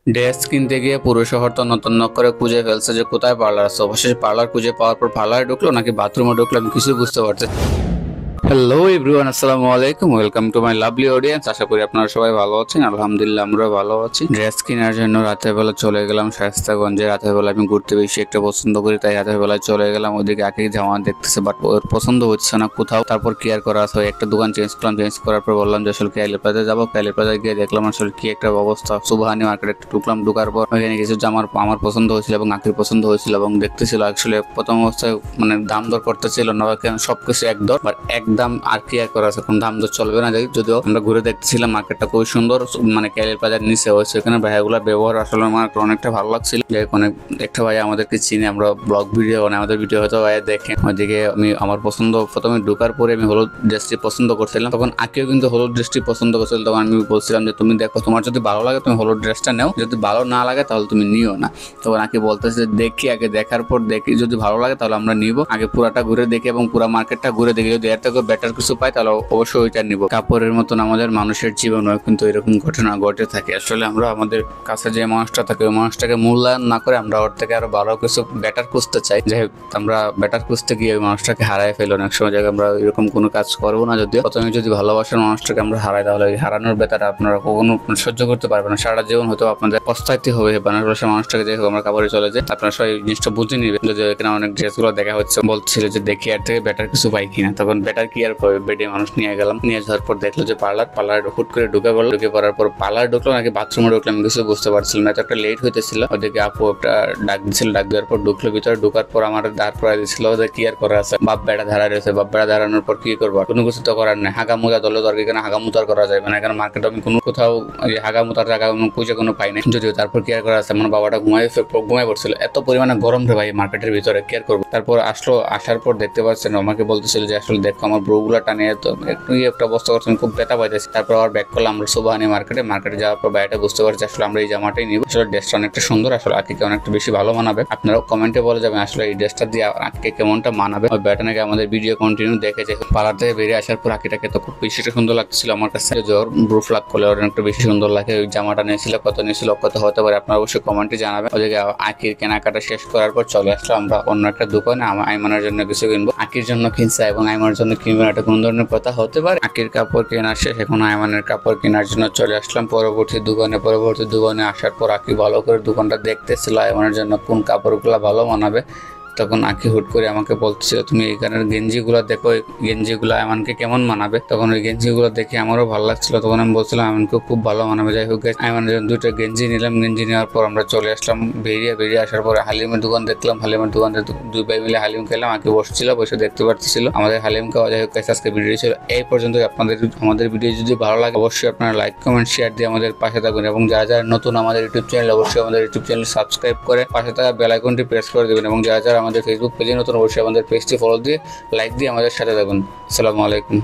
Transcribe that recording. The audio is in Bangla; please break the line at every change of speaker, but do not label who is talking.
ড্রেস কিনতে গিয়ে পুরো শহর তন্ন করে খুঁজে ফেলছে যে কোথায় পার্লার আছে। অবশেষে পার্লার খুঁজে পাওয়ার পর পার্লারে ঢুকলো নাকি বাথরুমে ঢুকলো আমি কিছু বুঝতে পারছি। হ্যালো এভরিওয়ান, আসসালামু আলাইকুম, welcome to my lovely audience. আশা করি আপনারা সবাই ভালো আছেন। আলহামদুলিল্লাহ আমরা ভালো আছি। ড্রেস কেনার জন্য রাতের বেলা চলে গেলাম শায়েস্তাগঞ্জে। রাতের বেলা আমি ঘুরতে বেশি একটা পছন্দ করি, তাই রাতের বেলায় চলে গেলাম। ওদিকে আগে জামা দেখতেছে বাট ওর পছন্দ হচ্ছে না কোথাও। তারপর কেয়ার করা আছে, একটা দোকান চেঞ্জ করলাম। চেঞ্জ করার পর বললাম যে আসলে কাইলে প্লাজায় যাবো। কাইলে প্লাজায় গিয়ে দেখলাম আসলে কি একটা অবস্থা। সুবহানি মার্কেট একটা ঢুকলাম। ঢুকার পর ওইখানে কিছু জামা আমার পছন্দ হয়েছিল এবং আখির পছন্দ হয়েছিল এবং দেখতেছিল। আসলে প্রথম অবস্থায় মানে দাম দর করতেছিল না, সবকিছু এক দর বাট একদম আর কি করা আছে, কোন দাম দর চলবে না। যদিও আমরা ঘুরে দেখতেছিলাম মার্কেটটা খুবই সুন্দর, মানে ক্যালের বাজার নিচে হয়েছে। এখানে ভাইয়াগুলোর ব্যবহার আসলে আমার অনেকটা ভালো লাগছিল। যাই অনেক একটা ভাই আমাদেরকে চিনি, আমরা ব্লগ ভিডিও মানে আমাদের ভিডিও হয়তো ভাইয়া দেখে। ওইদিকে আমি আমার পছন্দ প্রথমে ঢোকার পরে আমি হলুদ ড্রেসটি পছন্দ করছিলাম। তখন আঁকিও কিন্তু হলুদ ড্রেসটি পছন্দ করছিল। তখন আমি বলছিলাম যে তুমি দেখো, তোমার যদি ভালো লাগে তুমি হলুদ ড্রেসটা নাও, যদি ভালো না লাগে তাহলে তুমি নিও না। তখন আঁকি বলতেছে দেখি, আগে দেখার পর দেখি, যদি ভালো লাগে তাহলে আমরা নিব। আগে পুরাটা ঘুরে দেখি এবং পুরা মার্কেটটা ঘুরে দেখি, যদি এর থেকে বেটার কিছু পাই তাহলে অবশ্যই ওইটা নিব। কাপড়ের মতন আমাদের মানুষের জীবনেও কিন্তু এরকম ঘটনা ঘটে থাকে। আসলে আমরা আমাদের কাছে যে মানুষটা থাকে ওই মানুষটাকে মূল্যায়ন না করে আমরা ওর থেকে আরো ভালো কিছু বেটার খুঁজতে চাই। যাই হোক, আমরা বেটার খুঁজতে গিয়ে ওই মানুষটাকে হারাই ফেলি। অনেক সময় জায়গায় আমরা এরকম কোনো কাজ করবো না। যদিও প্রথমে যদি ভালোবাসার মানুষটাকে আমরা হারাই তাহলে ওই হারানোর বেতাটা আপনারা কখনো সহ্য করতে পারবেন না। সারা জীবন হয়তো আপনাদের পস্তাইতে হবে। ভালোবাসার মানুষটাকে যাই হোক আমরা কাপড়ে চলে যাই, আপনারা সবাই জিনিসটা বুঝে নিবেন। যদি এখানে অনেক ড্রেসগুলো দেখা হচ্ছে, বলছিল যে দেখি এর থেকে বেটার কিছু পাই কিনা। তখন বেটার কি আর পাবে, বেডে মানুষ নিয়ে গেলাম। নিয়ে যাওয়ার পর দেখলো যে পার্লার হুট করে ঢুকে পড়লো। ঢুকে পড়ার পর পার্লার ঢুকলো নাকি বাথরুমে ঢুকলো আমি কিছু বুঝতে পারছিলাম না। এত একটা লেট হইতেছিল। ওদিকে আপু একটা ডাক দিচ্ছিল, ডাক দেওয়ার পর ঢুকলো ভিতরে। ঢুকার পর আমার দাঁড় পড়াই দিচ্ছিল, ওদের কি আর করা আছে, বাপ বেড়া ধারা রয়েছে। বাপ বেড়া ধারানোর পর কি করবো, কোনো কিছু তো করার নেই। হাগা মুতা দলে দরকার, এখানে হাগা মুতার করা যায় মানে। এখানে মার্কেটে আমি কোনো কোথাও হাগা মুতার জায়গা খুঁজে কোনো পাই নাই। যদিও তারপর কেয়ার করা আছে, আমার বাবাটা ঘুমাই পড়ছিল। এত পরিমাণে গরম রে ভাই মার্কেটের ভিতরে, কেয়ার করবো। তারপর আসার পর দেখতে পাচ্ছেন আমাকে বলতেছিল যে আসলে দেখো আমার ব্রোগুলা টানিয়ে তো একটু একটা অবস্থা করছে, খুব ব্যথা পাইতেছি। তারপর আবার ব্যাক করলাম আমরা সুবহানি মার্কেটে যাওয়ার পর বাইরে বুঝতে পারছি আসলে আমরা এই জামাটাই নিব। আসলে ড্রেসটা অনেকটা সুন্দর, আসলে আঁকিকে অনেকটা বেশি ভালো মানাবে। আপনারাও কমেন্টে বলে যাবেন আসলে এই ড্রেসটা দিয়ে আঁকিকে কেমনটা মানাবে। ওই ব্যাটা নাকি আমাদের ভিডিও কন্টিনিউ দেখেছে। পার্লার থেকে বেরিয়ে আসার পর আঁকিটাকে তো খুব বেশি সুন্দর লাগছিল আমার কাছে। জ্বর ব্রুফ লাগ করলে ওর অনেকটা বেশি সুন্দর লাগে। ওই জামাটা নিয়েছিল, কত নিয়েছিল, কত হতে পারে আপনারা অবশ্যই কমেন্টে জানাবেন। ওদিকে আঁকির কেনাকাটা শেষ করার পর চলে আসলাম আমরা অন্য একটা দোকানে। আইমানের জন্য কিছু কিনবো। আঁকির জন্য কিনছে এবং আইমানের জন্য কিনবো, এটা কোন ধরনের কথা হতে পারে। আঁকির কাপড় কেনা শেষ, এখন আইমানের কাপড় কেনার জন্য চলে আসলাম পরবর্তী দোকানে আসার পর আঁকি ভালো করে দোকানটা দেখতেছিল আইমানের জন্য কোন কাপড়গুলো ভালো মানাবে। তখন আঁকি হুট করে আমাকে বলতেছিল তুমি এখানের গেঞ্জিগুলো দেখো, গেঞ্জিগুলো এমনকে কেমন মানাবে। তখন ওই গেঞ্জিগুলো দেখে আমারও ভালো লাগছিল। তখন আমি বলছিলাম এমনকে খুব ভালো মানাবে। যাই হোক এমনের জন্য দুটো গেঞ্জি নিলাম। গেঞ্জি নেওয়ার পর আমরা চলে আসলাম বেরিয়ে আসার পরে হালিমের দোকান দেখলাম। হালিমের দোকানে দুই ভাই মিলে হালিম খেলাম। আঁকি বসছিল, বসে দেখতে পাচ্ছিল আমাদের হালিম খাওয়া। যাই হোক আজকে ভিডিও ছিল এই পর্যন্ত। আমাদের ভিডিও যদি ভালো লাগে অবশ্যই আপনারা লাইক কমেন্ট শেয়ার দিয়ে আমাদের পাশে থাকবেন এবং যারা নতুন আমাদের ইউটিউব চ্যানেল অবশ্যই আমাদের ইউটিউব চ্যানেল সাবস্ক্রাইব করে পাশে থাকা বেল আইকনটি প্রেস করে দেবেন এবং যারা আমাদের ফেসবুক পেজে নতুন অবশ্যই আমাদের পেজটি ফলো দিয়ে লাইক দিয়ে আমাদের সাথে থাকুন। আসসালামু আলাইকুম।